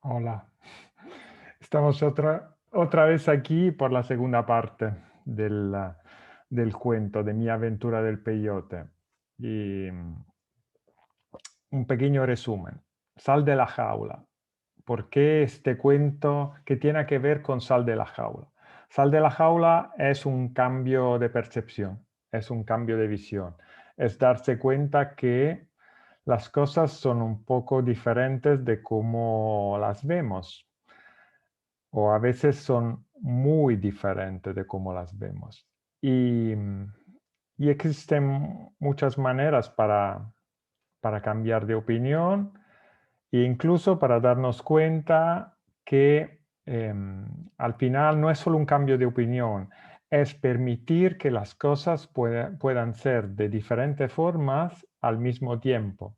Hola, estamos otra vez aquí por la segunda parte del cuento de mi aventura del peyote. Y un pequeño resumen. Sal de la jaula. ¿Por qué este cuento que tiene que ver con sal de la jaula? Sal de la jaula es un cambio de percepción, es un cambio de visión, es darse cuenta que las cosas son un poco diferentes de cómo las vemos o a veces son muy diferentes de cómo las vemos. Y, y existen muchas maneras para cambiar de opinión e incluso para darnos cuenta que al final no es solo un cambio de opinión, es permitir que las cosas puedan ser de diferentes formas al mismo tiempo.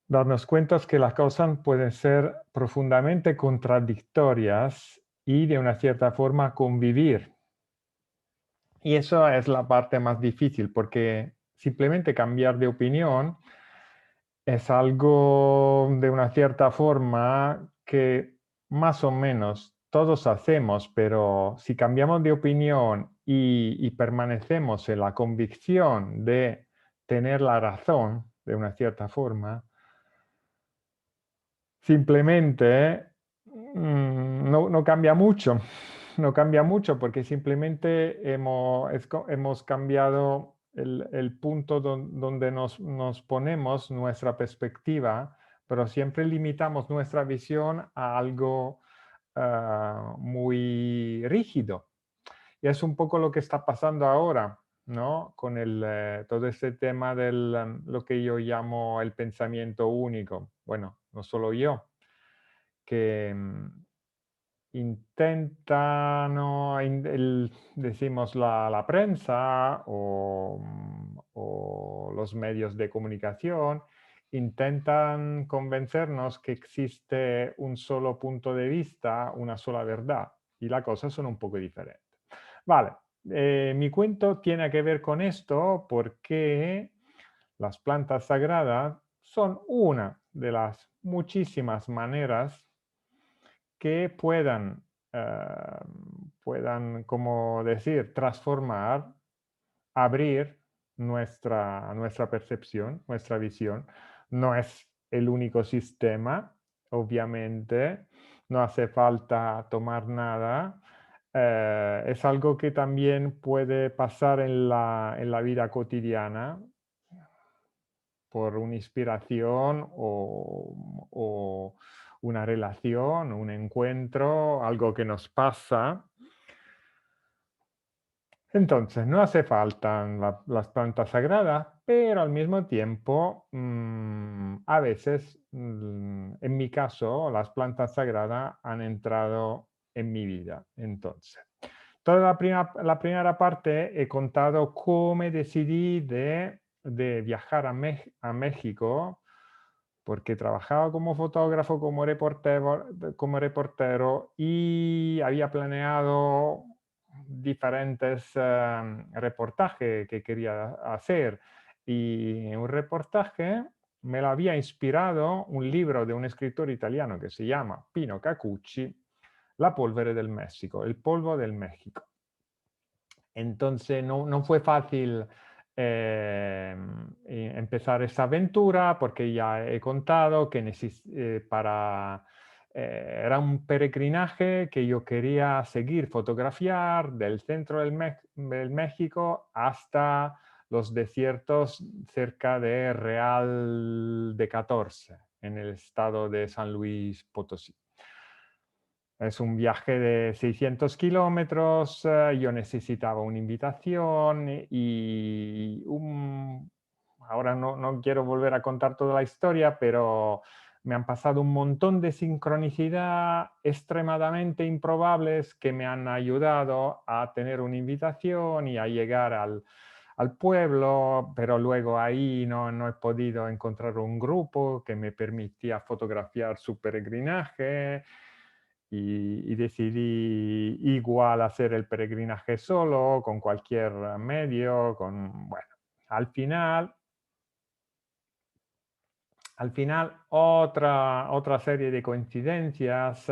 Darnos cuenta que las cosas pueden ser profundamente contradictorias y de una cierta forma convivir. Y eso es la parte más difícil porque simplemente cambiar de opinión es algo de una cierta forma que más o menos todos hacemos, pero si cambiamos de opinión y permanecemos en la convicción de tener la razón de una cierta forma, simplemente, no cambia mucho, no cambia mucho porque simplemente hemos cambiado el punto donde nos ponemos nuestra perspectiva, pero siempre limitamos nuestra visión a algo, muy rígido. Y es un poco lo que está pasando ahora, ¿no? Con todo este tema lo que yo llamo el pensamiento único. Bueno, no solo yo, que intenta, ¿no? Decimos la prensa o los medios de comunicación, intentan convencernos que existe un solo punto de vista, una sola verdad, y las cosas son un poco diferentes. Vale, mi cuento tiene que ver con esto porque las plantas sagradas son una de las muchísimas maneras que puedan, como decir, transformar, abrir nuestra percepción, nuestra visión. No es el único sistema, obviamente, no hace falta tomar nada. Es algo que también puede pasar en la vida cotidiana por una inspiración o una relación, un encuentro, algo que nos pasa. Entonces, no hace falta las plantas sagradas, pero al mismo tiempo, a veces, en mi caso, las plantas sagradas han entrado en mi vida. Entonces, toda la primera parte he contado cómo decidí de viajar a México, porque trabajaba como fotógrafo, como reportero y había planeado diferentes reportajes que quería hacer. Y un reportaje me lo había inspirado un libro de un escritor italiano que se llama Pino Cacucci, La polvere del México, el polvo del México. Entonces no fue fácil empezar esta aventura porque ya he contado que era un peregrinaje que yo quería seguir fotografiar del centro del México hasta los desiertos cerca de Real de 14 en el estado de San Luis Potosí. Es un viaje de 600 kilómetros, yo necesitaba una invitación ahora no quiero volver a contar toda la historia, pero me han pasado un montón de sincronicidad extremadamente improbables que me han ayudado a tener una invitación y a llegar al pueblo, pero luego ahí no he podido encontrar un grupo que me permitía fotografiar su peregrinaje y decidí igual hacer el peregrinaje solo, con cualquier medio, bueno, al final al final otra serie de coincidencias,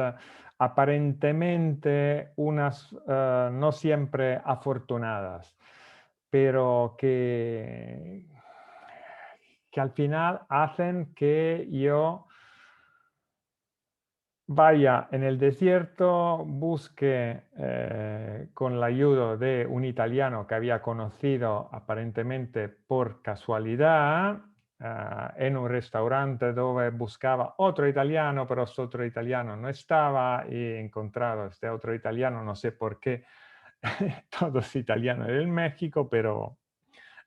aparentemente unas no siempre afortunadas, pero que al final hacen que yo vaya en el desierto, busque con la ayuda de un italiano que había conocido aparentemente por casualidad en un restaurante donde buscaba otro italiano, pero este otro italiano no estaba y he encontrado este otro italiano, no sé por qué, todos italianos en México, pero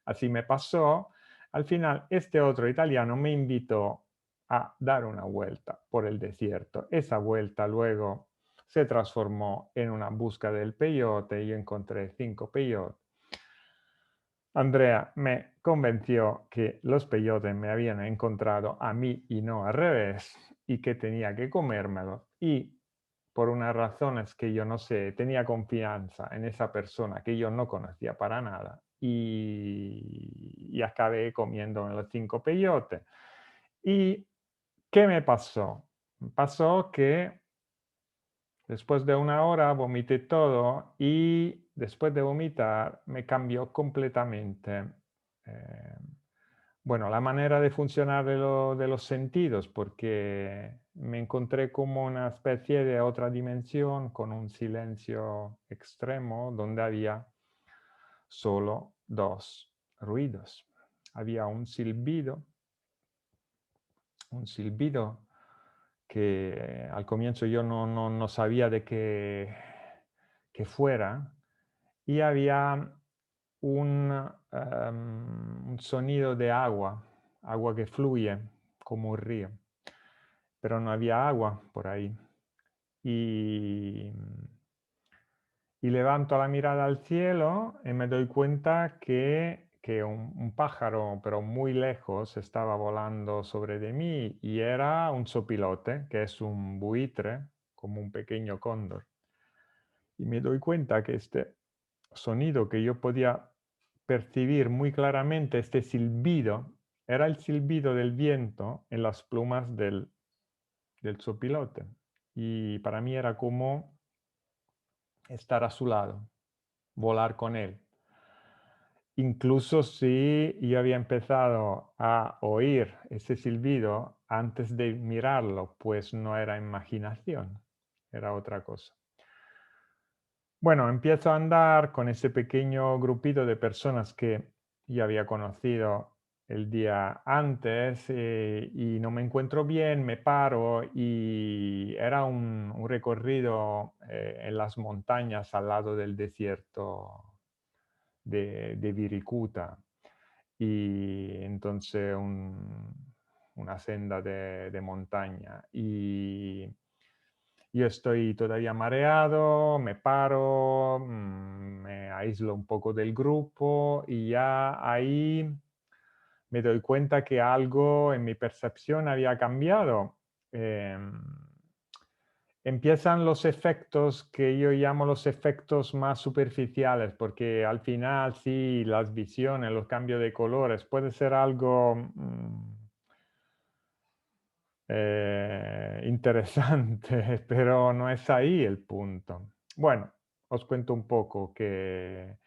así me pasó. Al final, este otro italiano me invitó a dar una vuelta por el desierto. Esa vuelta luego se transformó en una búsqueda del peyote y yo encontré 5 peyotes. Andrea me convenció que los peyotes me habían encontrado a mí y no al revés y que tenía que comérmelos. Y por unas razones que yo no sé, tenía confianza en esa persona que yo no conocía para nada y acabé comiendo los 5 peyotes. ¿Y qué me pasó? Pasó que después de una hora vomité todo y después de vomitar me cambió completamente, eh, bueno, la manera de funcionar de los sentidos, porque me encontré como una especie de otra dimensión con un silencio extremo donde había solo dos ruidos. Había un silbido que al comienzo yo no sabía de qué fuera, y había un sonido de agua, agua que fluye como un río, pero no había agua por ahí. Y, y levanto la mirada al cielo y me doy cuenta que un pájaro, pero muy lejos, estaba volando sobre de mí y era un sopilote, que es un buitre, como un pequeño cóndor. Y me doy cuenta que este sonido que yo podía percibir muy claramente, este silbido, era el silbido del viento en las plumas del sopilote. Y para mí era como estar a su lado, volar con él. Incluso si yo había empezado a oír ese silbido antes de mirarlo, pues no era imaginación, era otra cosa. Bueno, empiezo a andar con ese pequeño grupito de personas que ya había conocido el día antes y no me encuentro bien, me paro y era un recorrido en las montañas al lado del desierto de Virikuta y entonces una senda de montaña y yo estoy todavía mareado, me paro, me aíslo un poco del grupo y ya ahí me doy cuenta que algo en mi percepción había cambiado. Em, Empiezan los efectos que yo llamo los efectos más superficiales, porque al final sí, las visiones, los cambios de colores, puede ser algo interesante, pero no es ahí el punto. Bueno, os cuento un poco que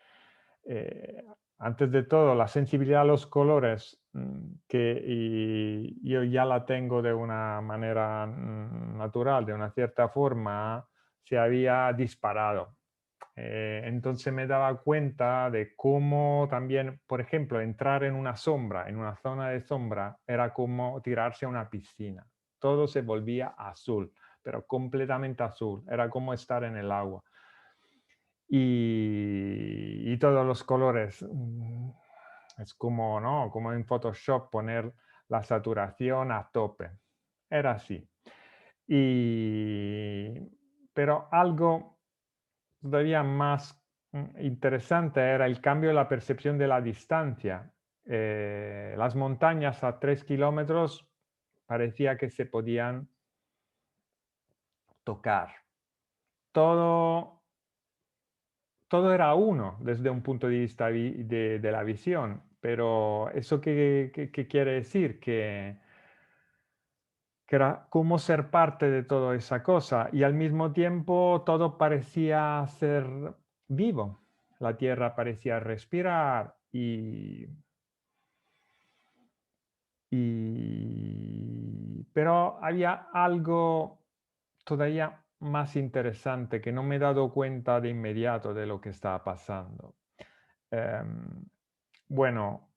eh, antes de todo la sensibilidad a los colores yo ya la tengo de una manera natural, de una cierta forma, se había disparado. Entonces me daba cuenta de cómo también, por ejemplo, entrar en una sombra, en una zona de sombra, era como tirarse a una piscina. Todo se volvía azul, pero completamente azul. Era como estar en el agua. Y todos los colores, es como, ¿no? Como en Photoshop poner la saturación a tope. Era así. Y, pero algo todavía más interesante era el cambio de la percepción de la distancia. Las montañas a 3 kilómetros parecía que se podían tocar. Todo, todo era uno desde un punto de vista de la visión, pero ¿eso qué quiere decir? Que que era como ser parte de toda esa cosa y al mismo tiempo todo parecía ser vivo. La tierra parecía respirar pero había algo todavía más interesante que no me he dado cuenta de inmediato de lo que estaba pasando. Em, bueno,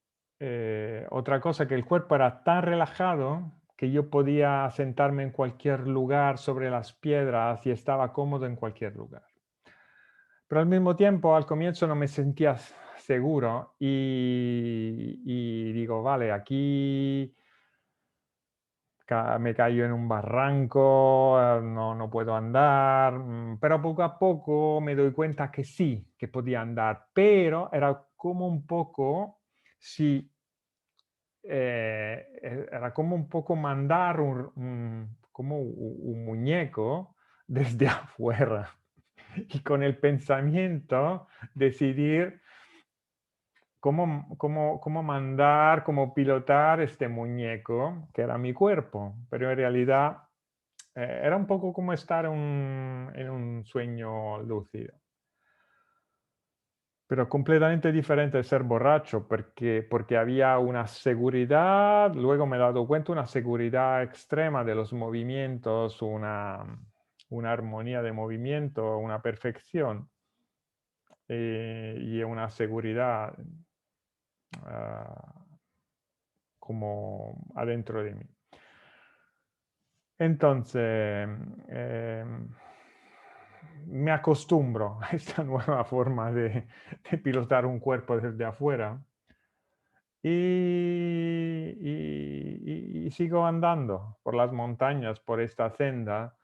otra cosa que el cuerpo era tan relajado que yo podía sentarme en cualquier lugar sobre las piedras y estaba cómodo en cualquier lugar. Pero al mismo tiempo, al comienzo no me sentía seguro y digo, vale, aquí me cayó en un barranco, no puedo andar, pero poco a poco me doy cuenta que sí, que podía andar, pero era como un poco, sí, era como un poco mandar como un muñeco desde afuera y con el pensamiento decidir cómo mandar, cómo pilotar este muñeco, que era mi cuerpo, pero en realidad era un poco como estar en un sueño lúcido, pero completamente diferente de ser borracho, porque había una seguridad, luego me he dado cuenta, una seguridad extrema de los movimientos, una armonía de movimiento, una perfección y una seguridad ah, como adentro de mí. Entonces, me acostumbro a esta nueva forma de pilotar un cuerpo desde afuera y sigo andando por las montañas, por esta senda.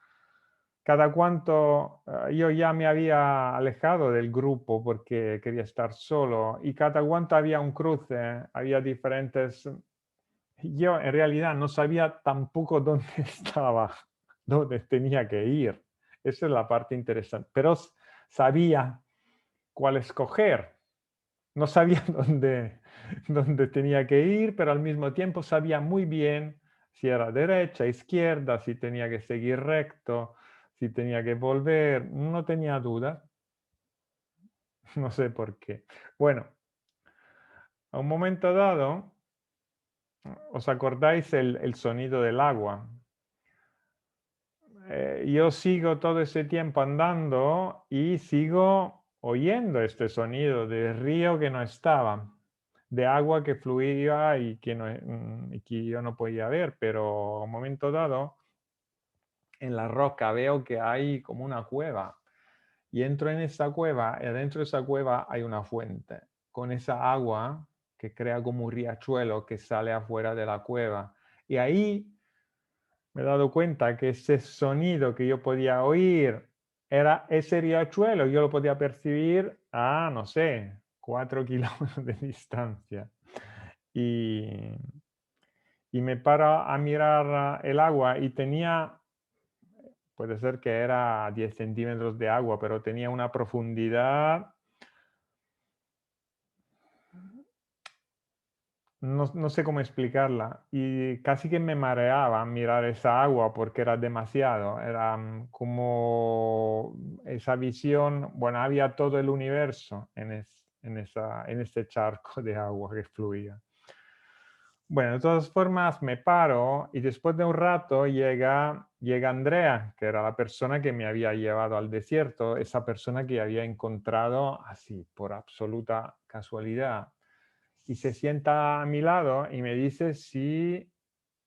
Cada cuanto yo ya me había alejado del grupo porque quería estar solo y cada cuanto había un cruce, había diferentes. Yo en realidad no sabía tampoco dónde estaba, dónde tenía que ir. Esa es la parte interesante. Pero sabía cuál escoger. No sabía dónde tenía que ir, pero al mismo tiempo sabía muy bien si era derecha, izquierda, si tenía que seguir recto, si tenía que volver. No tenía duda. No sé por qué. Bueno, a un momento dado, ¿os acordáis el sonido del agua? Yo sigo todo ese tiempo andando y sigo oyendo este sonido de río que no estaba, de agua que fluía y que yo no podía ver, pero a un momento dado en la roca veo que hay como una cueva y entro en esa cueva y dentro de esa cueva hay una fuente con esa agua que crea como un riachuelo que sale afuera de la cueva. Y ahí me he dado cuenta que ese sonido que yo podía oír era ese riachuelo, yo lo podía percibir a, no sé, 4 kilómetros de distancia. Y, y me paro a mirar el agua y tenía, puede ser que era 10 centímetros de agua, pero tenía una profundidad. No sé cómo explicarla y casi que me mareaba mirar esa agua porque era demasiado, era como esa visión, bueno, había todo el universo en ese charco de agua que fluía. Bueno, de todas formas me paro y después de un rato llega Andrea, que era la persona que me había llevado al desierto, esa persona que había encontrado así, por absoluta casualidad y se sienta a mi lado y me dice si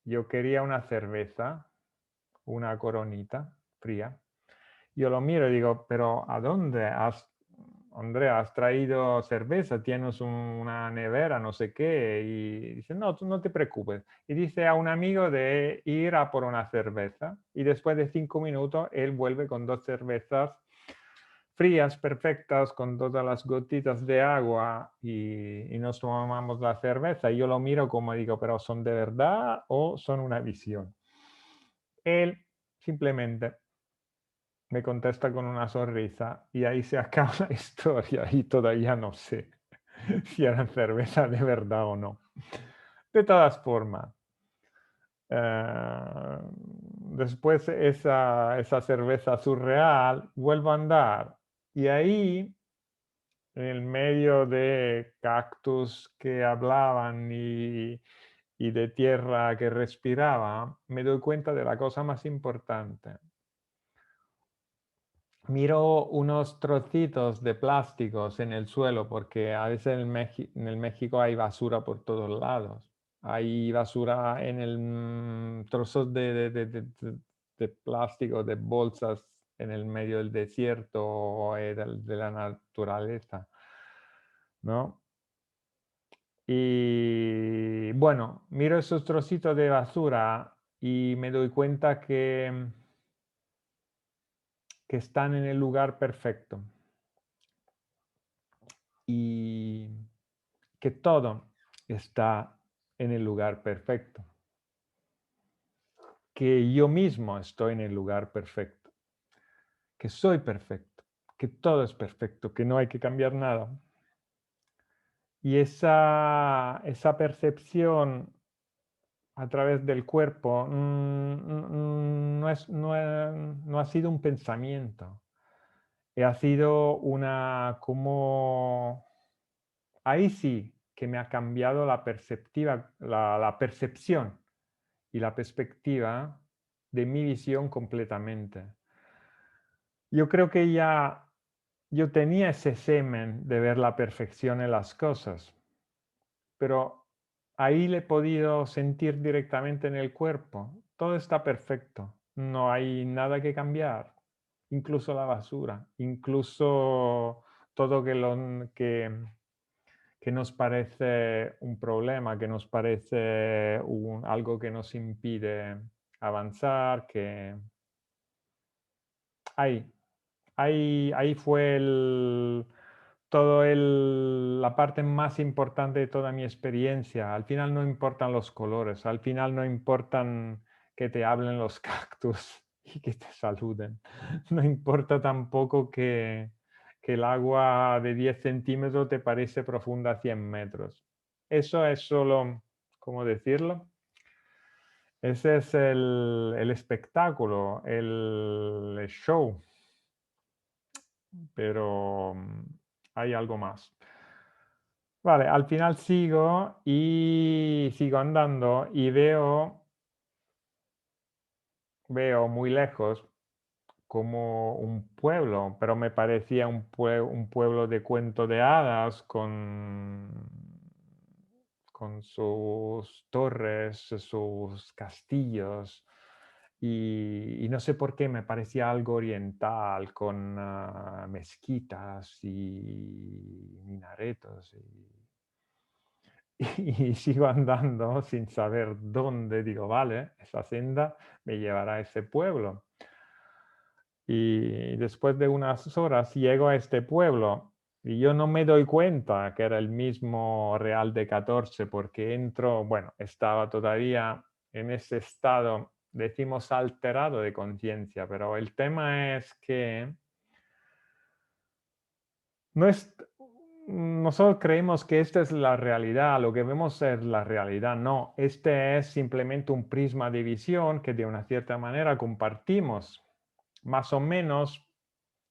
yo quería una cerveza, una coronita fría. Yo lo miro y digo, pero ¿a dónde Andrea, has traído cerveza? Tienes una nevera, no sé qué. Y dice, no, tú no te preocupes. Y dice a un amigo de ir a por una cerveza. Y después de 5 minutos, él vuelve con 2 cervezas frías, perfectas, con todas las gotitas de agua y nos tomamos la cerveza. Y yo lo miro como digo, pero ¿son de verdad o son una visión? Él simplemente me contesta con una sonrisa y ahí se acaba la historia y todavía no sé si eran cerveza de verdad o no. De todas formas, Después esa cerveza surreal, vuelvo a andar. Y ahí, en el medio de cactus que hablaban y de tierra que respiraba, me doy cuenta de la cosa más importante. Miro unos trocitos de plásticos en el suelo porque a veces en el México hay basura por todos lados. Hay basura en el trozos de plástico, de bolsas en el medio del desierto o de la naturaleza, ¿no? Y bueno, miro esos trocitos de basura y me doy cuenta que están en el lugar perfecto y que todo está en el lugar perfecto, que yo mismo estoy en el lugar perfecto, que soy perfecto, que todo es perfecto, que no hay que cambiar nada. Y esa percepción a través del cuerpo no ha sido un pensamiento, ha sido una como ahí sí que me ha cambiado la perceptiva, la percepción y la perspectiva de mi visión completamente. Yo creo que ya yo tenía ese semen de ver la perfección en las cosas, pero ahí le he podido sentir directamente en el cuerpo. Todo está perfecto, no hay nada que cambiar, incluso la basura, incluso todo que nos parece un problema, que nos parece algo que nos impide avanzar, que ahí, ahí fue la parte más importante de toda mi experiencia. Al final no importan los colores, al final no importan que te hablen los cactus y que te saluden. No importa tampoco que el agua de 10 centímetros te parece profunda a 100 metros. Eso es solo, ¿cómo decirlo? Ese es el espectáculo, el show, pero hay algo más. Vale, al final sigo andando y veo muy lejos como un pueblo, pero me parecía un pueblo de cuento de hadas con sus torres, sus castillos, y no sé por qué me parecía algo oriental, con mezquitas y minaretos. Y sigo andando sin saber dónde. Digo, vale, esa senda me llevará a ese pueblo. Y después de unas horas llego a este pueblo y yo no me doy cuenta que era el mismo Real de 14 porque entro, bueno, estaba todavía en ese estado, decimos alterado de conciencia, pero el tema es que no es, nosotros creemos que esta es la realidad, lo que vemos es la realidad. No, este es simplemente un prisma de visión que de una cierta manera compartimos. Más o menos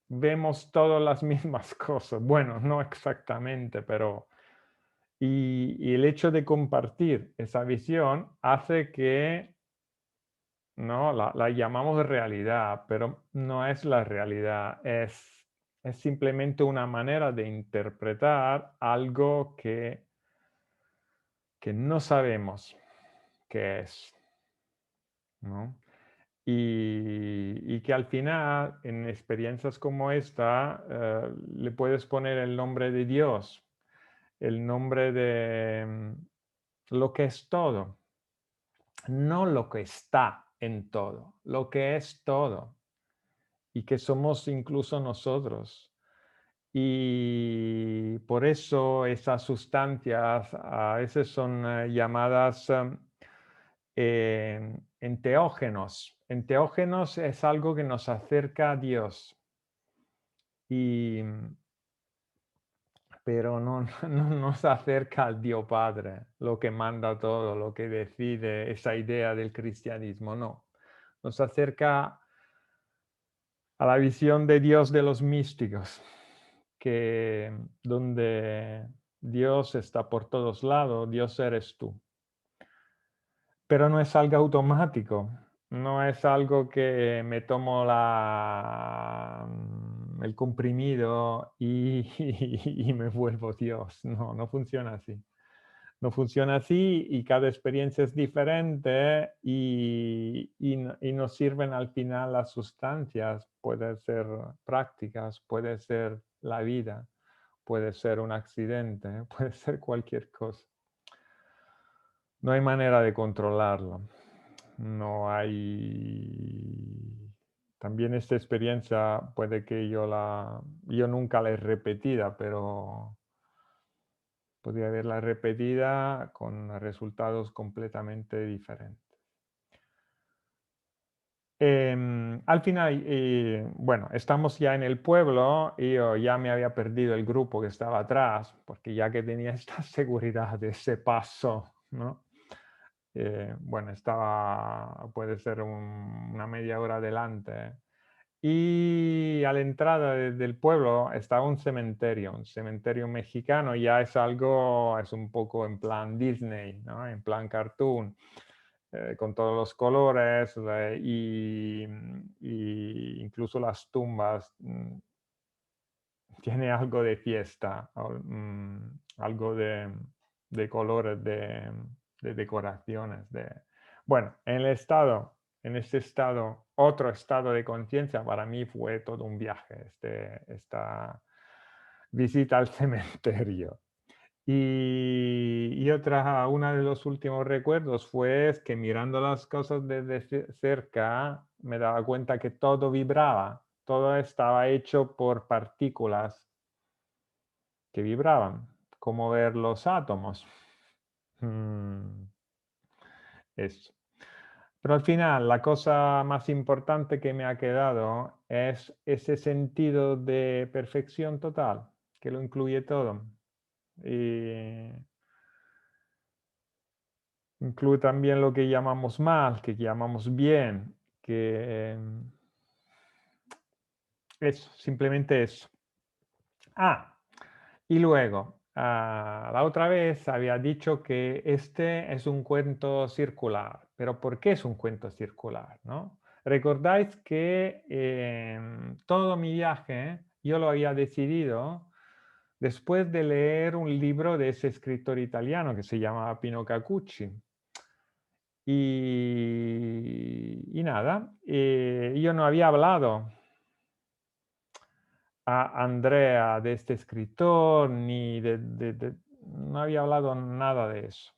vemos todas las mismas cosas. Bueno, no exactamente, pero... Y el hecho de compartir esa visión hace que, ¿no? La llamamos realidad, pero no es la realidad, es simplemente una manera de interpretar algo que no sabemos qué es, ¿no? Y que al final, en experiencias como esta, le puedes poner el nombre de Dios, el nombre de lo que es todo, no lo que está en todo, lo que es todo, y que somos incluso nosotros. Y por eso esas sustancias a veces son llamadas enteógenos. Enteógenos es algo que nos acerca a Dios. Y, pero no, no nos acerca al Dio Padre, lo que manda todo, lo que decide esa idea del cristianismo, no. Nos acerca a la visión de Dios de los místicos, que donde Dios está por todos lados, Dios eres tú. Pero no es algo automático, no es algo que me tomo el comprimido y, y me vuelvo Dios. No, no funciona así. No funciona así y cada experiencia es diferente y nos sirven al final las sustancias. Puede ser prácticas, puede ser la vida, puede ser un accidente, puede ser cualquier cosa. No hay manera de controlarlo. No hay... También esta experiencia puede que yo nunca la he repetida, pero podría haberla repetida con resultados completamente diferentes. Al final, bueno, estamos ya en el pueblo y yo ya me había perdido el grupo que estaba atrás, porque ya que tenía esta seguridad de ese paso, ¿no? Bueno, estaba, puede ser una media hora adelante. Y a la entrada del pueblo estaba un cementerio mexicano, ya es algo, es un poco en plan Disney, ¿no? En plan cartoon, con todos los colores y incluso las tumbas tiene algo de fiesta, algo de colores, de decoraciones. Bueno, en este estado, otro estado de conciencia, para mí fue todo un viaje, esta visita al cementerio. Y uno de los últimos recuerdos fue que mirando las cosas desde cerca me daba cuenta que todo vibraba, todo estaba hecho por partículas que vibraban, como ver los átomos. Mm, Eso. Pero al final, la cosa más importante que me ha quedado es ese sentido de perfección total, que lo incluye todo. Y incluye también lo que llamamos mal, que llamamos bien, que eso, simplemente eso. Y luego, la otra vez había dicho que este es un cuento circular, pero ¿por qué es un cuento circular, no? Recordáis que todo mi viaje yo lo había decidido después de leer un libro de ese escritor italiano que se llamaba Pino Cacucci. Y nada, yo no había hablado a Andrea de este escritor, ni no había hablado nada de eso.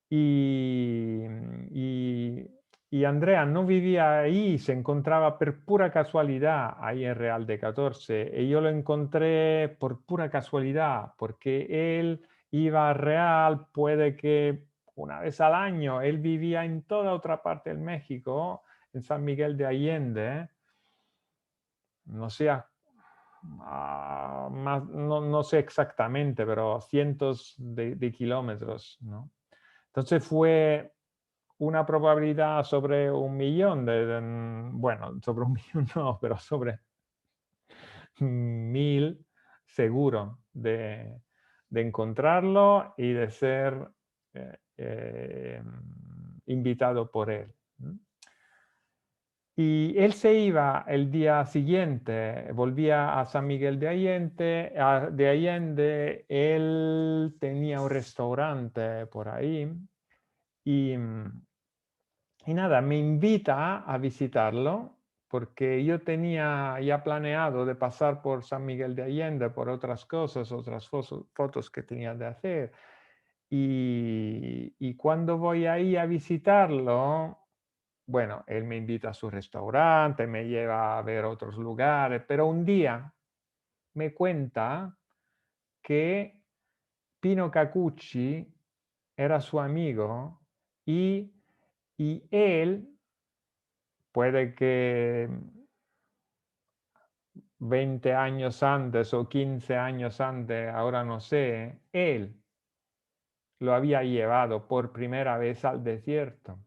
Y, y, y Andrea no vivía ahí, se encontraba por pura casualidad ahí en Real de 14. Y yo lo encontré por pura casualidad, porque él iba a Real, puede que una vez al año, él vivía en toda otra parte del México, en San Miguel de Allende, no sé no sé exactamente, pero cientos de kilómetros, ¿no? Entonces fue una probabilidad sobre 1 millón bueno, sobre 1 millón no, pero sobre 1000 seguro de encontrarlo y de ser invitado por él. Y él se iba el día siguiente, volvía a San Miguel de Allende, él tenía un restaurante por ahí y, y nada, me invita a visitarlo porque yo tenía ya planeado de pasar por San Miguel de Allende por otras cosas, otras fotos que tenía de hacer. Y cuando voy ahí a visitarlo, bueno, él me invita a su restaurante, me lleva a ver otros lugares, pero un día me cuenta que Pino Cacucci era su amigo y él puede que 20 años antes o 15 años antes, ahora no sé, él lo había llevado por primera vez al desierto.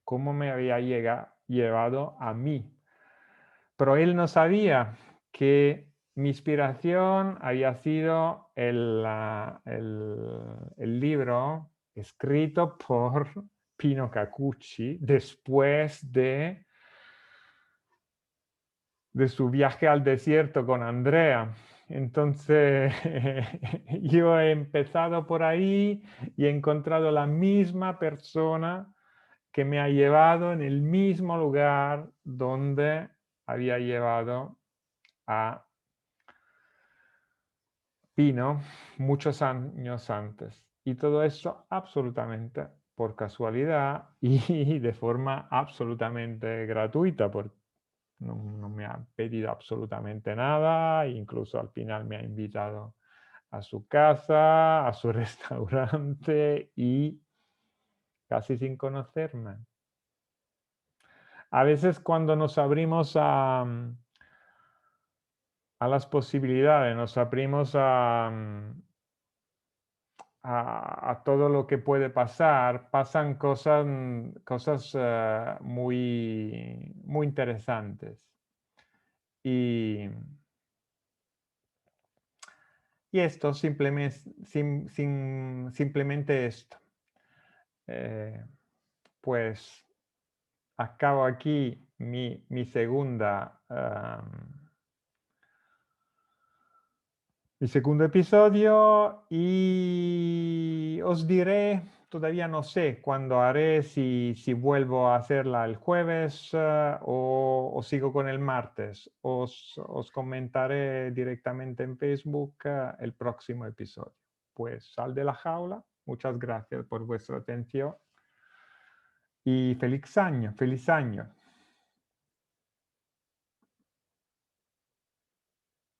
¿Cómo me había llevado a mí? Pero él no sabía que mi inspiración había sido el libro escrito por Pino Cacucci después de su viaje al desierto con Andrea. Entonces, yo he empezado por ahí y he encontrado la misma persona que me ha llevado en el mismo lugar donde había llevado a Pino muchos años antes. Y todo eso absolutamente por casualidad y de forma absolutamente gratuita, porque no me ha pedido absolutamente nada, incluso al final me ha invitado a su casa, a su restaurante y casi sin conocerme. A veces cuando nos abrimos a las posibilidades, nos abrimos a todo lo que puede pasar, pasan cosas muy, muy interesantes. Y esto simplemente esto. Pues acabo aquí mi segundo episodio y os diré, todavía no sé cuándo haré, si vuelvo a hacerla el jueves o sigo con el martes. Os comentaré directamente en Facebook el próximo episodio. Pues sal de la jaula. Muchas gracias por vuestra atención y feliz año, feliz año.